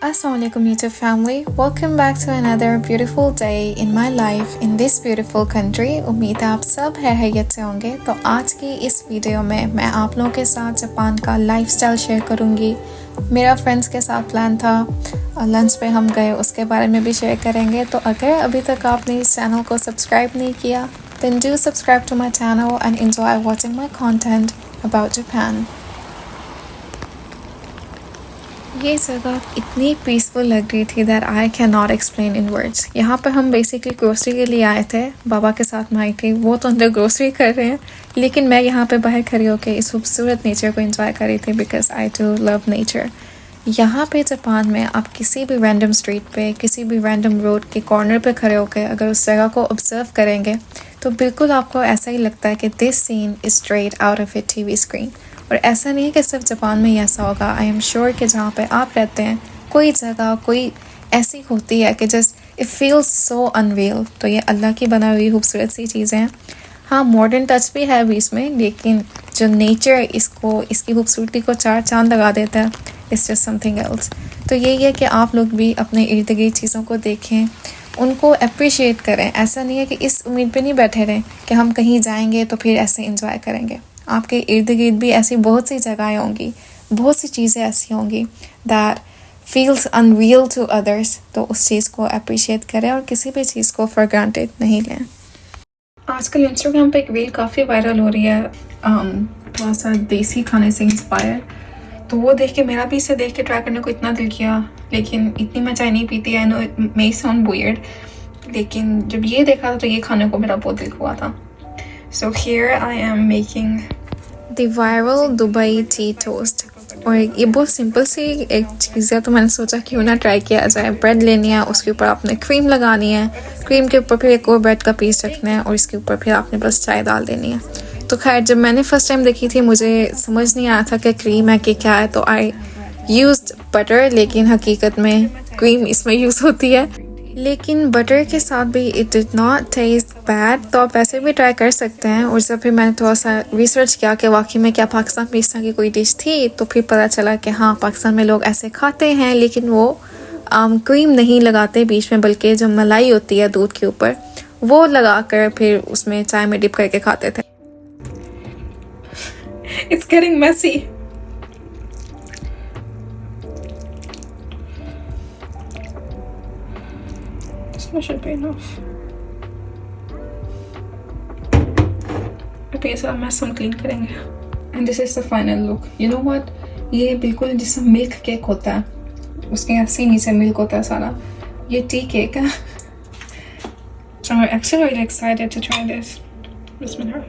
Assalamualaikum YouTube family. Welcome back to another beautiful day in my life in this beautiful country. उम्मीद है आप सब खैरियत से होंगे। तो आज की इस वीडियो में मैं आप लोगों के साथ जापान का लाइफस्टाइल शेयर करूंगी। मेरा फ्रेंड्स के साथ प्लान था, लंच पे हम गए, उसके बारे में भी शेयर करेंगे। तो अगर अभी तक आपने इस चैनल को सब्सक्राइब नहीं किया then do subscribe to my channel and enjoy watching my content about Japan. ये जगह इतनी पीसफुल लग रही थी that I cannot explain in words. यहाँ पे हम बेसिकली ग्रोसरी के लिए आए थे, बाबा के साथ मैं आई थी, वो तो अंदर ग्रोसरी कर रहे हैं, लेकिन मैं यहाँ पे बाहर खड़ी होकर इस खूबसूरत नेचर को एंजॉय कर रही थी because I too love nature. यहाँ पे जापान में आप किसी भी रैंडम स्ट्रीट पे, किसी भी रैंडम रोड के कॉर्नर पे खड़े होकर अगर उस जगह को ऑब्जर्व करेंगे तो बिल्कुल आपको ऐसा ही लगता है कि this scene is straight out of a TV screen. और ऐसा नहीं है कि सिर्फ जापान में ही ऐसा होगा, आई एम श्योर कि जहाँ पे आप रहते हैं कोई जगह कोई ऐसी होती है कि just it feels so unreal. तो ये अल्लाह की बनाई हुई खूबसूरत सी चीज़ें हैं। हाँ, मॉडर्न टच भी है बीच में, लेकिन जो नेचर इसको इसकी खूबसूरती को चार चांद लगा देता है, इट्स जस्ट समथिंग एल्स। तो यही है कि आप लोग भी अपने इर्द गिर्द चीज़ों को देखें, उनको अप्रिशिएट करें। ऐसा नहीं है कि इस उम्मीद पे नहीं बैठे रहें कि हम कहीं जाएंगे तो फिर ऐसे इंजॉय करेंगे। आपके इर्द गिर्द भी ऐसी बहुत सी जगहें होंगी, बहुत सी चीज़ें ऐसी होंगी that feels unreal to others. तो उस चीज़ को अप्रिशिएट करें और किसी भी चीज़ को फॉर ग्रांटेड नहीं लें। आजकल इंस्टाग्राम पे एक रील काफ़ी वायरल हो रही है, थोड़ा सा देसी खाने से इंस्पायर। तो वो देख के मेरा भी इसे देख के ट्राई करने को इतना दिल किया, लेकिन इतनी मैं चाय नहीं पीती। I know it may sound weird, लेकिन जब ये देखा था तो ये खाने को मेरा बहुत दिल हुआ था। So here I am making the viral Dubai tea toast। और ये बहुत सिंपल सी एक चीज़ है, तो मैंने सोचा क्यों ना ट्राई किया जाए। ब्रेड लेनी है, उसके ऊपर आपने क्रीम लगानी है, क्रीम के ऊपर फिर एक और ब्रेड का पीस रखना है और इसके ऊपर फिर आपने बस चाय डाल देनी है। तो खैर जब मैंने फर्स्ट टाइम देखी थी मुझे समझ नहीं आया था कि क्रीम है कि क्या है, तो आई यूज्ड बटर, लेकिन हकीकत में क्रीम इसमें यूज़ होती है। लेकिन बटर के साथ भी it did not taste bad, तो आप ऐसे भी ट्राई कर सकते हैं। और जब फिर मैंने थोड़ा सा रिसर्च किया कि वाकई में क्या पाकिस्तान में इस तरह की कोई डिश थी, तो फिर पता चला कि हाँ, पाकिस्तान में लोग ऐसे खाते हैं, लेकिन वो क्रीम नहीं लगाते बीच में, बल्कि जो मलाई होती है दूध के ऊपर वो लगा कर फिर उसमें चाय में डिप करके खाते थे। It's getting messy. This should be enough. अब ये सारा मैस हम क्लीन करेंगे। And this is the final look. You know what? ये बिल्कुल जैसे मिल्क केक होता है, उसके ऐसे नीचे मिल्क होता है सारा, ये टी केक है। So I'm actually really excited to try this. Bismillah.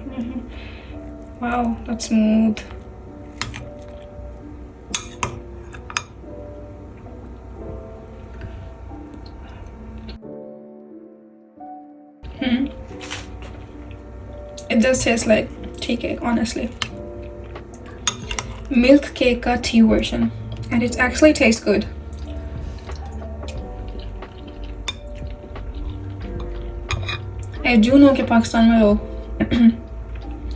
Wow, that's smooth. It does taste like tea cake, honestly. Milk cake का tea version, and it actually tastes good. I do know कि पाकिस्तान में लोग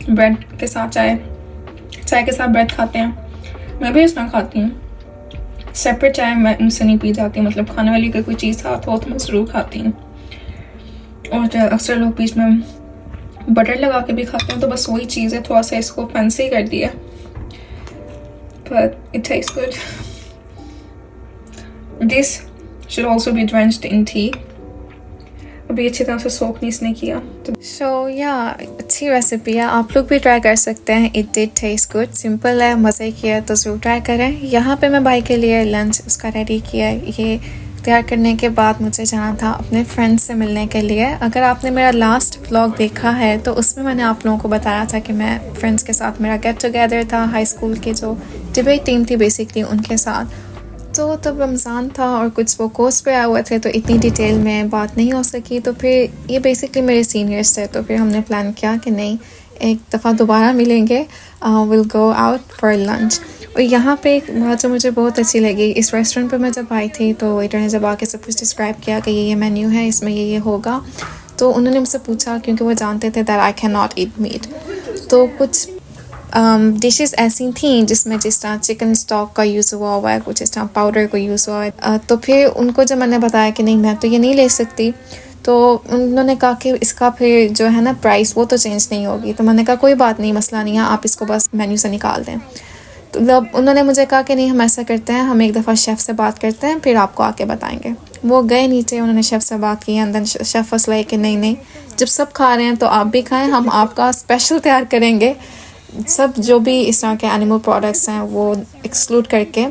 bread के साथ चाय के साथ bread खाते हैं। मैं भी इस तरह खाती हूँ। सेपरेट चाय मैं मुझसे नहीं पी जाती, मतलब खाने वाली का कोई चीज़ साथ हो तो मैं ज़रूर खाती हूँ। और अक्सर लोग बीच में बटर लगा के भी खाते हैं, तो बस वही चीज़ है, थोड़ा सा इसको फैंसी कर दिया, but it tastes good. This should also be drenched in tea. अभी अच्छी तरह से सोक नहीं इसने किया। So yeah, अच्छी रेसिपी है, आप लोग भी ट्राई कर सकते हैं। It did taste good, simple है, मज़े की है, तो ज़रूर ट्राई करें। यहाँ पे मैं भाई के लिए लंच उसका रेडी किया है। ये तैयार करने के बाद मुझे जाना था अपने फ्रेंड्स से मिलने के लिए। अगर आपने मेरा लास्ट व्लॉग देखा है तो उसमें मैंने आप लोगों को बताया था कि मैं फ्रेंड्स के साथ मेरा गेट टुगेदर था, हाई स्कूल की जो डिबेट टीम थी बेसिकली उनके साथ। तो तब रमज़ान था और कुछ वो कोर्स पे आए हुए थे, तो इतनी डिटेल में बात नहीं हो सकी। तो फिर ये बेसिकली मेरे सीनियर्स थे, तो फिर हमने प्लान किया कि नहीं, एक दफ़ा दोबारा मिलेंगे, will go out for lunch. और यहाँ पे एक बात जो मुझे बहुत अच्छी लगी, इस रेस्टोरेंट पे मैं जब आई थी तो वेटर ने जब आके सब कुछ डिस्क्राइब किया कि ये मेन्यू है, इसमें ये होगा, तो उन्होंने मुझसे पूछा, क्योंकि वो जानते थे that I can not eat meat, तो कुछ डिशेस ऐसी थी जिसमें जिस तरह चिकन स्टॉक का यूज़ हुआ है, कुछ इस तरह पाउडर का यूज़ हुआ है। तो फिर उनको जब मैंने बताया कि नहीं मैं तो ये नहीं ले सकती, तो उन्होंने कहा कि इसका फिर जो है ना प्राइस वो तो चेंज नहीं होगी। तो मैंने कहा कोई बात नहीं, मसला नहीं है, आप इसको बस मेन्यू से निकाल दें। तो जब उन्होंने मुझे कहा कि नहीं हम ऐसा करते हैं, हम एक दफ़ा शेफ़ से बात करते हैं फिर आपको आके बताएंगे। वो गए नीचे, उन्होंने शेफ़ से बात की, अंदर शेफ़ फसला कि नहीं नहीं जब सब खा रहे हैं तो आप भी खाएं, हम आपका स्पेशल तैयार करेंगे, सब जो भी इस तरह के एनिमल प्रोडक्ट्स हैं वो एक्सक्लूड करके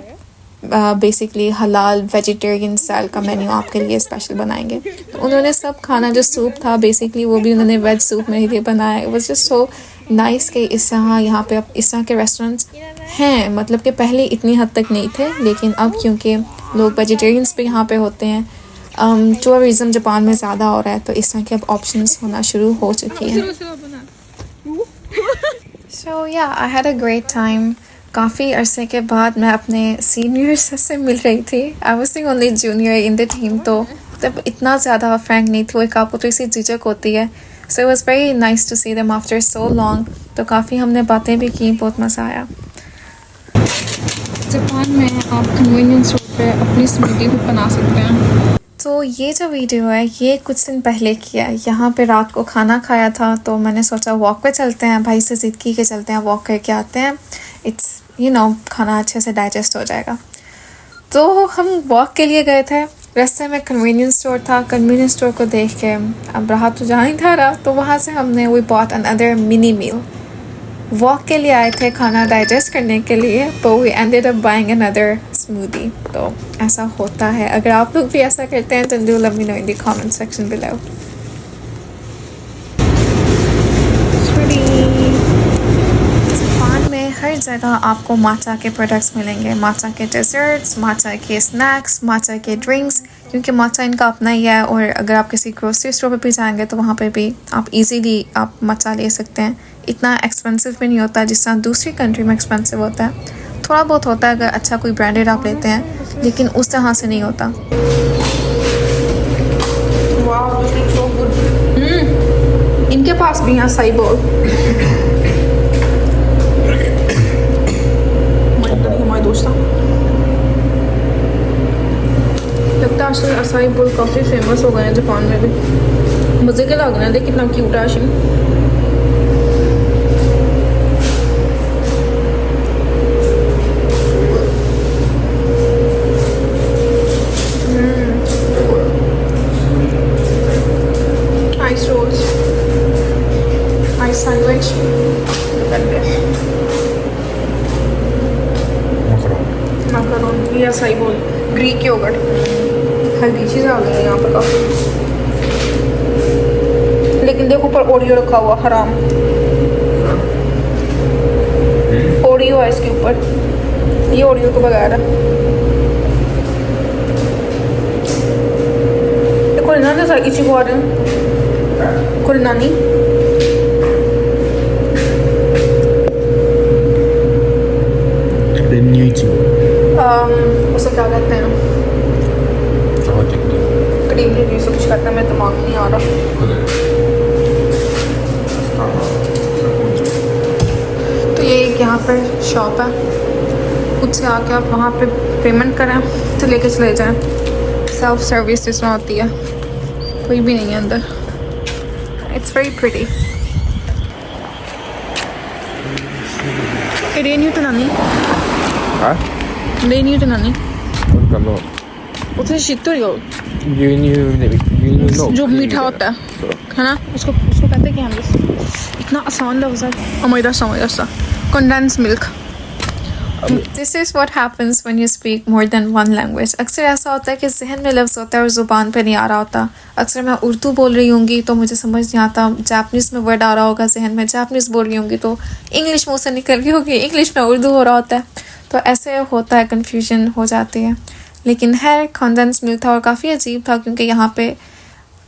बेसिकली हलाल वेजिटेरियन स्टाइल का मेन्यू आपके लिए स्पेशल बनाएंगे। तो उन्होंने सब खाना, जो सूप था बेसिकली वो भी उन्होंने वेज सूप मेरे लिए बनाया। It was just so nice कि इस तरह यहाँ पे अब इस तरह के रेस्टोरेंट्स हैं, मतलब कि पहले इतनी हद तक नहीं थे, लेकिन अब क्योंकि लोग वेजिटेरियंस भी यहाँ पे होते हैं, टूरिज़म जापान में ज़्यादा हो रहा है, तो इस तरह के अब ऑप्शंस होना शुरू हो चुकी हैं। सो या I had a great time. काफ़ी अरसे के बाद मैं अपने सीनियर्स से मिल रही थी। I was the only junior in the team, तो तब इतना ज़्यादा फ्रैंक नहीं थी, एक आपको तो इसी झिझक होती है। So it was very nice to see them after so long. तो काफ़ी हमने बातें भी की, बहुत मज़ा आया। जापान में आप कन्वीनियंस स्टोर पे अपनी स्मूदी भी बना सकते हैं। तो ये जो वीडियो है ये कुछ दिन पहले की है। यहाँ पे रात को खाना खाया था तो मैंने सोचा वॉक पे चलते हैं, भाई से ज़िद की के चलते हैं, वॉक करके आते हैं, इट्स खाना अच्छे से डाइजेस्ट हो जाएगा। तो हम वॉक के लिए गए थे, रास्ते में कन्वीनियंस स्टोर था। कन्वीनियंस स्टोर को देख के अब रहा तो जहाँ ही था रहा, तो वहाँ से हमने we bought another mini meal. Walk के लिए आए थे खाना डाइजेस्ट करने के लिए, but we ended up buying another smoothie. तो ऐसा होता है, अगर आप लोग भी ऐसा करते हैं तो do let me know in the comment section below. Japan में हर जगह आपको माचा के प्रोडक्ट्स मिलेंगे, माचा के डेजर्ट्स, माचा के स्नैक्स, माचा के ड्रिंक्स, क्योंकि माचा इनका अपना ही है। और अगर आप किसी ग्रोसरी स्टोर पे भी जाएंगे तो वहाँ पे भी आप इजीली आप माचा ले सकते हैं। इतना एक्सपेंसिव भी नहीं होता जिस तरह दूसरी कंट्री में एक्सपेंसिव होता है, थोड़ा बहुत होता है अगर अच्छा कोई ब्रांडेड आप लेते हैं, लेकिन उस तरह से नहीं होता। इनके पास भी यहाँ सही बोल हमारे दोस्त लगता है आजकल असाई बोल काफ़ी फेमस हो गए हैं जापान में भी। मज़े के लग रहे हैं, देख कितना क्यूट है Ashim. Ice rolls, ice sandwich, macaron, ये असाई बोल, ग्रीक योगर्ट, हल्दी चीज़ आ गई है यहाँ पर काफ़ी। लेकिन देखो ऊपर ओरियो रखा हुआ, हराम ओरियो है इसके ऊपर, ये ओरियो के बगैर है।これなんでさいちごあるん？これ何？練乳いちご。उसे क्या कहते हैं? क्रीम रिव्यू से कुछ कहते हैं, मेरे दिमाग में नहीं आ रहा। तो ये एक यहाँ पर शॉप है, उससे आके आप वहाँ पे पेमेंट करें तो लेके चले जाएं। सेल्फ सर्विस जिसमें होती है, कोई भी नहीं है अंदर। It's very pretty. रेन्यू तो नानी練乳って何？私知っとるよ。牛乳の जो मीठा होता है ना, उसको कहते क्या हम? इतना आसान लफ्ज़ है। अमैदा condensed milk. This is what happens when you speak more than one language. अक्सर ऐसा होता है कि जहन में लफ्ज़ होता है और ज़ुबान पे नहीं आ रहा होता। अक्सर मैं उर्दू बोल रही होंगी तो मुझे समझ नहीं आता, जापनीज़ में वर्ड आ रहा होगा जहन में, जापनीज़ बोल रही होंगी तो इंग्लिश मुँह से निकल रही होगी, इंग्लिश में उर्दू हो रहा होता है। तो ऐसे होता है, कन्फ्यूजन हो जाती है। लेकिन है कंडेंस मिल्क था और काफ़ी अजीब था, क्योंकि यहाँ पे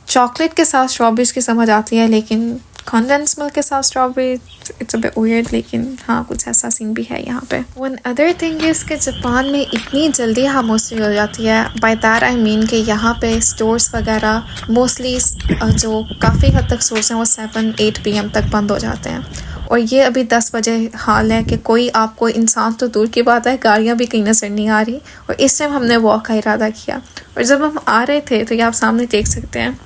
चॉकलेट के साथ स्ट्रॉबेरीज की समझ आती है, लेकिन कंडेंस मिल्क के साथ strawberry it's a bit weird. लेकिन हाँ, कुछ ऐसा सीन भी है यहाँ पे। वन अदर थिंग इज़ कि जापान में इतनी जल्दी खामोशी हो जाती है। बाय दैट आई मीन कि यहाँ पे स्टोर्स वगैरह मोस्टली जो काफ़ी हद तक स्टोर्स हैं वो 7-8 PM तक बंद हो जाते हैं। और ये अभी 10 बजे हाल है कि कोई आपको इंसान तो दूर की बात है, गाड़ियाँ भी कहीं नज़र नहीं आ रही। और इस टाइम हमने वॉक का इरादा किया और जब हम आ रहे थे तो ये आप सामने देख सकते हैं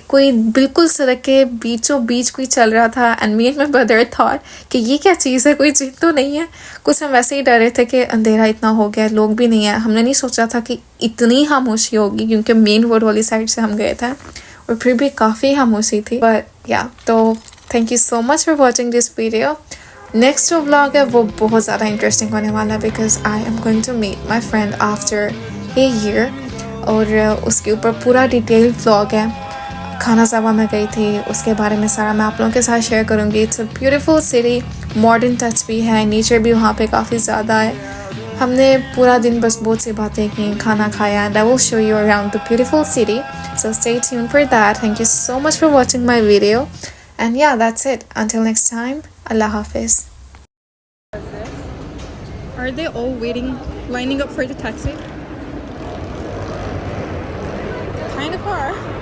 कोई बिल्कुल सड़क के बीचों बीच कोई चल रहा था। And me and my brother thought कि ये क्या चीज़ है, कोई जिन तो नहीं है। कुछ हम वैसे ही डरे थे कि अंधेरा इतना हो गया, लोग भी नहीं है। हमने नहीं सोचा था कि इतनी खामोशी होगी, क्योंकि मेन रोड वाली साइड से हम गए थे और फिर भी काफ़ी खामोशी थी। बट या तो thank you so much for watching this video. Next जो व्लॉग है वो बहुत ज़्यादा इंटरेस्टिंग होने वाला है, because I am going to meet my friend after a year. और उसके ऊपर पूरा डिटेल व्लॉग है। खाना साबा में गई थी, उसके बारे में सारा मैं आप लोगों के साथ शेयर करूँगी। It's a beautiful city, modern touch भी है, नेचर भी वहाँ पे काफ़ी ज़्यादा है। हमने पूरा दिन बस बहुत सी बातें की, खाना खाया। And I will show you around the beautiful city, so stay tuned for that. Thank you so much for watching my video and yeah that's it, until next time, अल्लाह हाफिज़। Are they all waiting, lining up for the taxi? Kind of far.